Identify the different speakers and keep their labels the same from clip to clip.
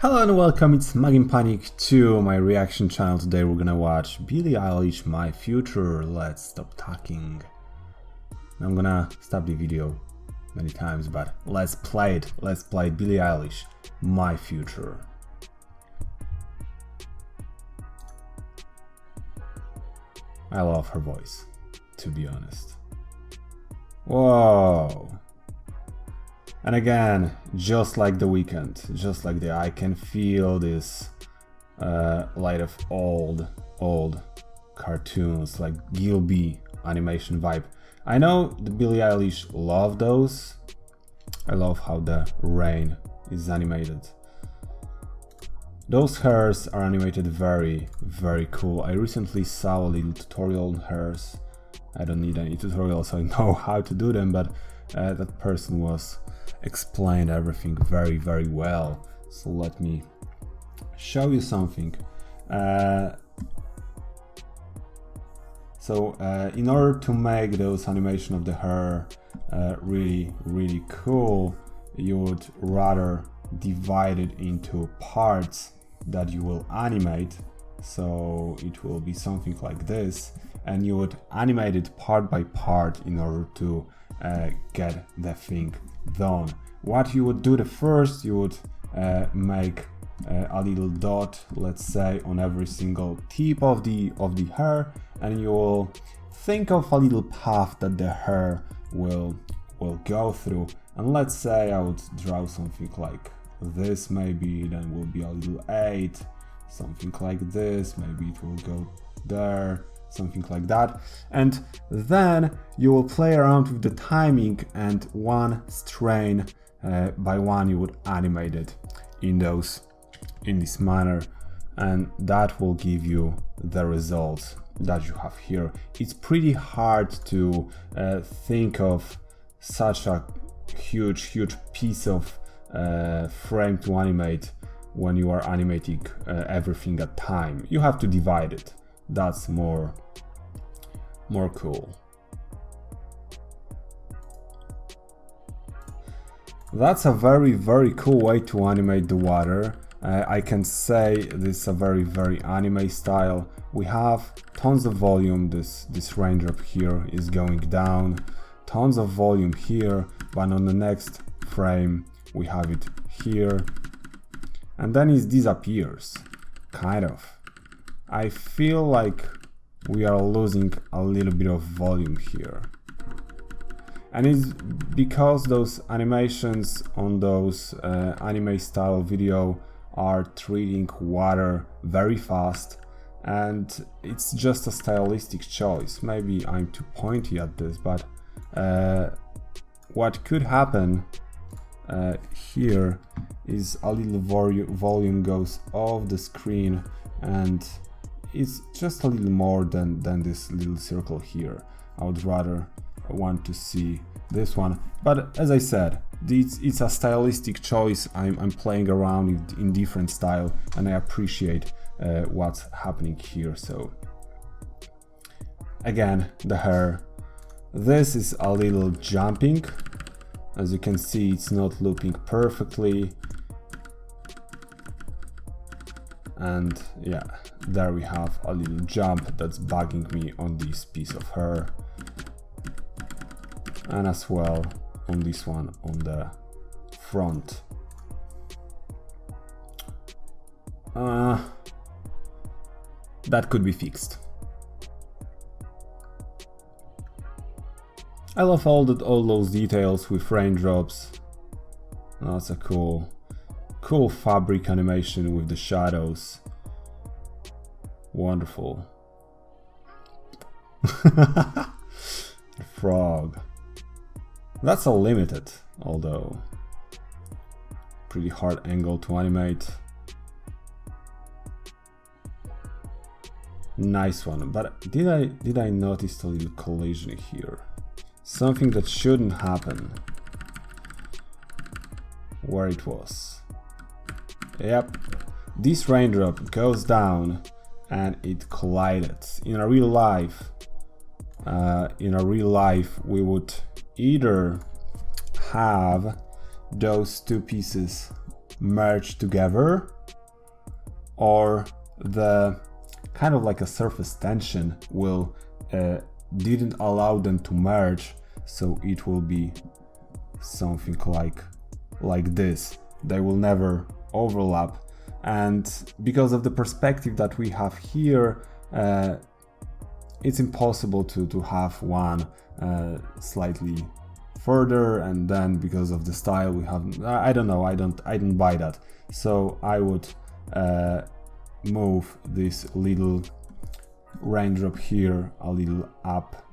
Speaker 1: Hello and welcome, it's Maginpanic to my reaction channel. Today we're gonna watch Billie Eilish, My Future. Let's stop talking. I'm gonna stop the video many times, but let's play it. Let's play Billie Eilish, My Future. I love her voice, to be honest. Whoa. And again, just like The Weeknd, just like I can feel this light of old cartoons, like Gilby animation vibe. I know the Billie Eilish love those. I love how the rain is animated. Those hairs are animated very cool. I recently saw a little tutorial on hers. I don't need any tutorial, so I know how to do them, but that person was explained everything very well. So let me show you something. In order to make those animation of the hair really cool, you would rather divide it into parts that you will animate. So it will be something like this, and you would animate it part by part in order to get the thing done. What you would do the first, you would make a little dot, let's say, on every single tip of the hair, and you will think of a little path that the hair will go through. And let's say I would draw something like this, maybe then will be a little 8, something like this, maybe it will go there, something like that. And then you will play around with the timing, and one strain by one you would animate it in this manner, and that will give you the results that you have here. It's pretty hard to think of such a huge piece of frame to animate when you are animating everything at time. You have to divide it. That's more cool. That's a very cool way to animate the water. I can say this is a very anime style. We have tons of volume. This raindrop here is going down, tons of volume here, but on the next frame we have it here, and then it disappears, kind of. I feel like we are losing a little bit of volume here. And it's because those animations on those anime style video are treating water very fast, and it's just a stylistic choice. Maybe I'm too pointy at this, but what could happen here is a little volume goes off the screen, and it's just a little more than this little circle here. I would rather want to see this one, but as I said, it's a stylistic choice. I'm playing around in different style, and I appreciate what's happening here. So again, the hair, this is a little jumping. As you can see, it's not looping perfectly, and yeah, there we have a little jump that's bugging me on this piece of hair, and as well on this one on the front. That could be fixed. I love all those details with raindrops. That's a cool fabric animation with the shadows. Wonderful. Frog. That's a limited, although pretty hard angle to animate. Nice one, but did I notice a little collision here? Something that shouldn't happen. Where it was. Yep, this raindrop goes down and it collided. In a real life, we would either have those two pieces merge together, or the kind of like a surface tension will didn't allow them to merge, so it will be something like this. They will never overlap, and because of the perspective that we have here, it's impossible to have one slightly further, and then because of the style we have, I don't know, I don't buy that. So I would move this little raindrop here a little up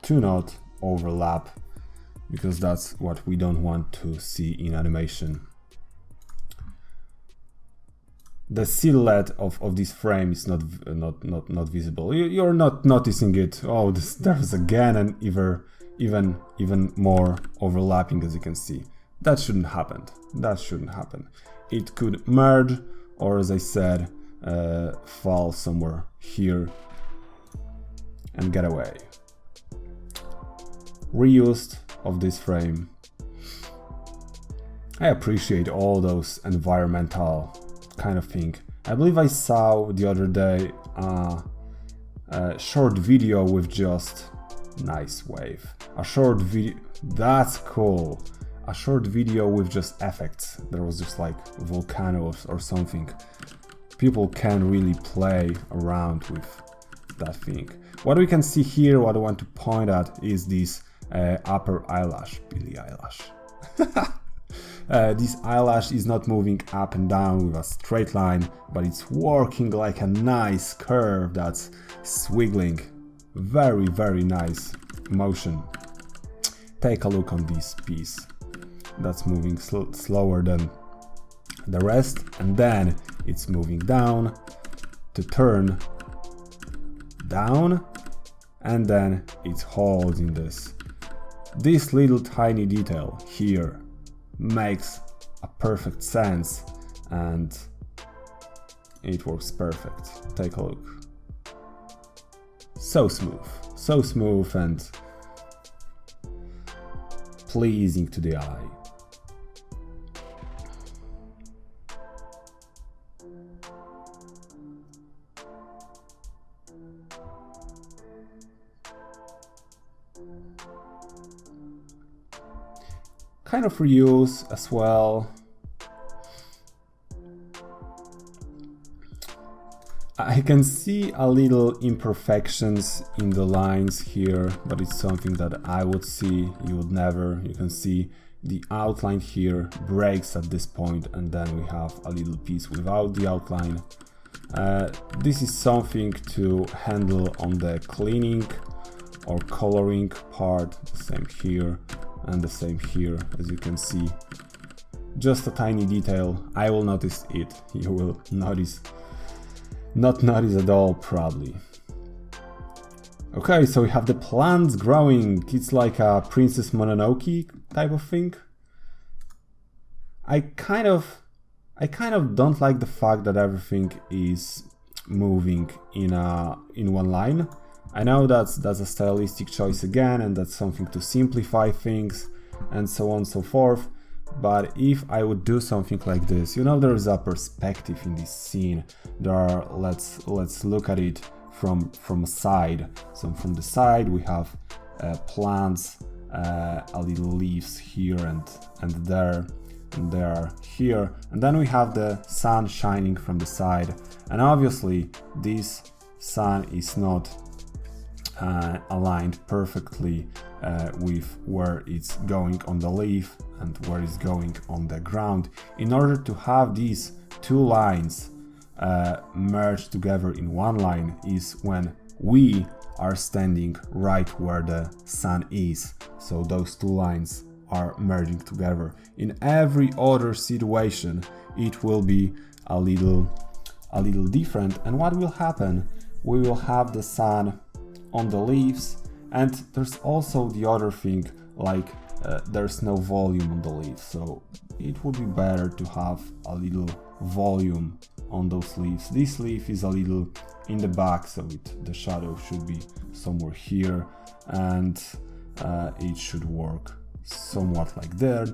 Speaker 1: to not overlap, because that's what we don't want to see in animation. The silhouette of this frame is not visible. You're not noticing it. Oh, there's again an even more overlapping, as you can see. That shouldn't happen. That shouldn't happen. It could merge, or as I said, fall somewhere here and get away. Reused of this frame. I appreciate all those environmental kind of thing. I believe I saw the other day a short video with just nice wave. A short video, that's cool. A short video with just effects. There was just like volcanoes or something. People can really play around with that thing. What we can see here, what I want to point at, is this upper eyelash, Billie Eilish. This eyelash is not moving up and down with a straight line, but it's working like a nice curve that's swiggling. Very, very nice motion. Take a look on this piece. That's moving slower than the rest, and then it's moving down to turn down, and then it's holding this. This little tiny detail here makes a perfect sense, and it works perfect. Take a look. So smooth and pleasing to the eye. Kind of reuse as well. I can see a little imperfections in the lines here, but it's something that I would see, you would never. You can see the outline here breaks at this point, and then we have a little piece without the outline. This is something to handle on the cleaning or coloring part. The same here and the same here, as you can see. Just a tiny detail. I will notice it. You will not notice at all, probably. Okay, so we have the plants growing. It's like a Princess Mononoke type of thing. I kind of don't like the fact that everything is moving in one line. I know that's a stylistic choice again, and that's something to simplify things and so on and so forth. But if I would do something like this, you know, there is a perspective in this scene. There are, let's look at it from a side. So from the side we have plants, a little leaves here and there, and there here, and then we have the sun shining from the side. And obviously this sun is not aligned perfectly with where it's going on the leaf and where it's going on the ground. In order to have these two lines merge together in one line is when we are standing right where the sun is. So those two lines are merging together. In every other situation it will be a little different. And what will happen? We will have the sun on the leaves, and there's also the other thing, like there's no volume on the leaves, so it would be better to have a little volume on those leaves. This leaf is a little in the back, so the shadow should be somewhere here, and it should work somewhat like there,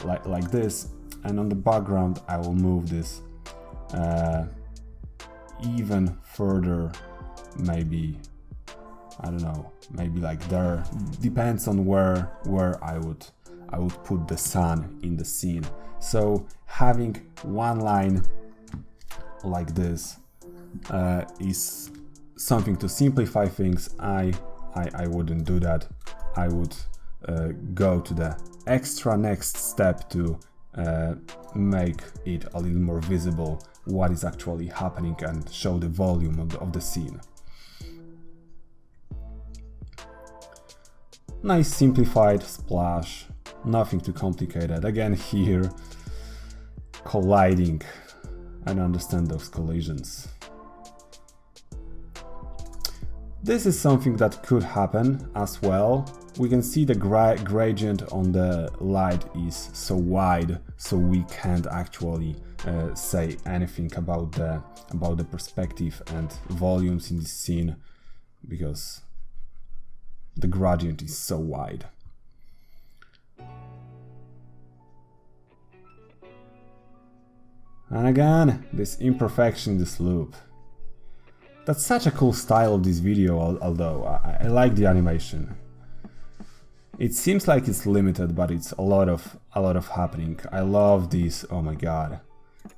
Speaker 1: like this. and on the background I will move this even further, maybe, I don't know, maybe like there. Depends on where I would put the sun in the scene. So having one line like this is something to simplify things. I wouldn't do that. I would go to the extra next step to make it a little more visible what is actually happening and show the volume of the scene. Nice simplified splash, nothing too complicated. Again here, colliding. I don't understand those collisions. This is something that could happen as well. We can see the gradient on the light is so wide, so we can't actually say anything about the perspective and volumes in this scene because the gradient is so wide. And again, this imperfection in this loop. That's such a cool style of this video, although I like the animation. It seems like it's limited, but it's a lot of happening. I love this. Oh my god.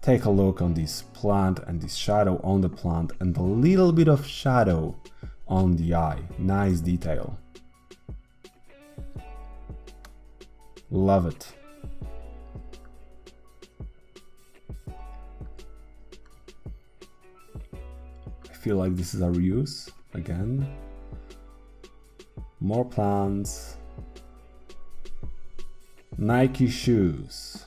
Speaker 1: Take a look on this plant and this shadow on the plant and a little bit of shadow on the eye. Nice detail. Love it. I feel like this is a reuse again. More plants. Nike shoes.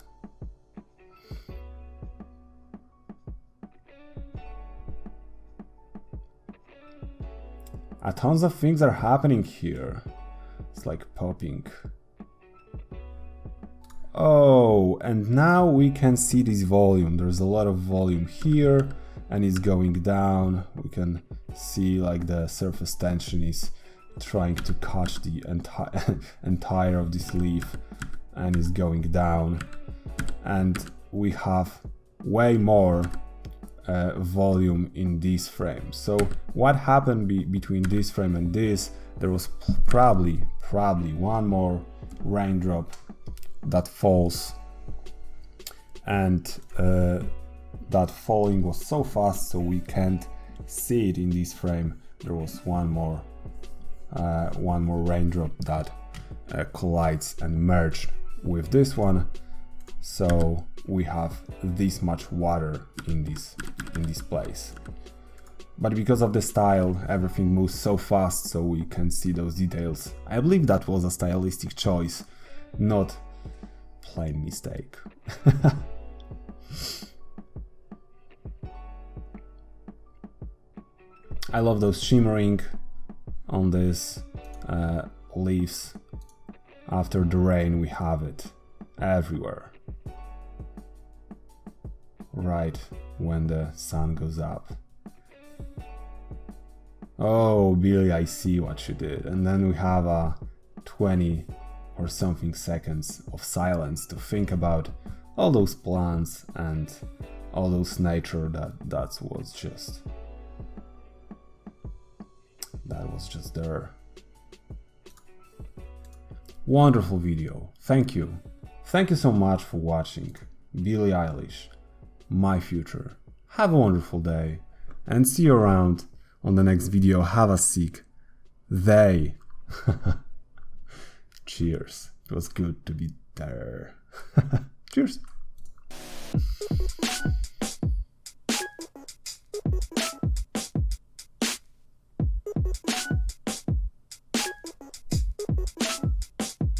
Speaker 1: Tons of things are happening here. It's like popping. Oh, and now we can see this volume. There's a lot of volume here and it's going down. We can see like the surface tension is trying to catch the entire of this leaf and is going down. And we have way more volume in this frame. So what happened between this frame and this? There was probably one more raindrop that falls, and that falling was so fast so we can't see it in this frame. There was one more raindrop that collides and merged with this one, so we have this much water in this place. But because of the style, everything moves so fast so we can see those details. I believe that was a stylistic choice, not plain mistake. I love those shimmering on these leaves. After the rain we have it everywhere. Right when the sun goes up. Oh, Billie, I see what you did. And then we have a 20 or something seconds of silence to think about all those plants and all those nature that was just there. Wonderful video. Thank you. Thank you so much for watching. Billie Eilish, My Future. Have a wonderful day and see you around on the next video. Have a sick day. Cheers. It was good to be there. Cheers.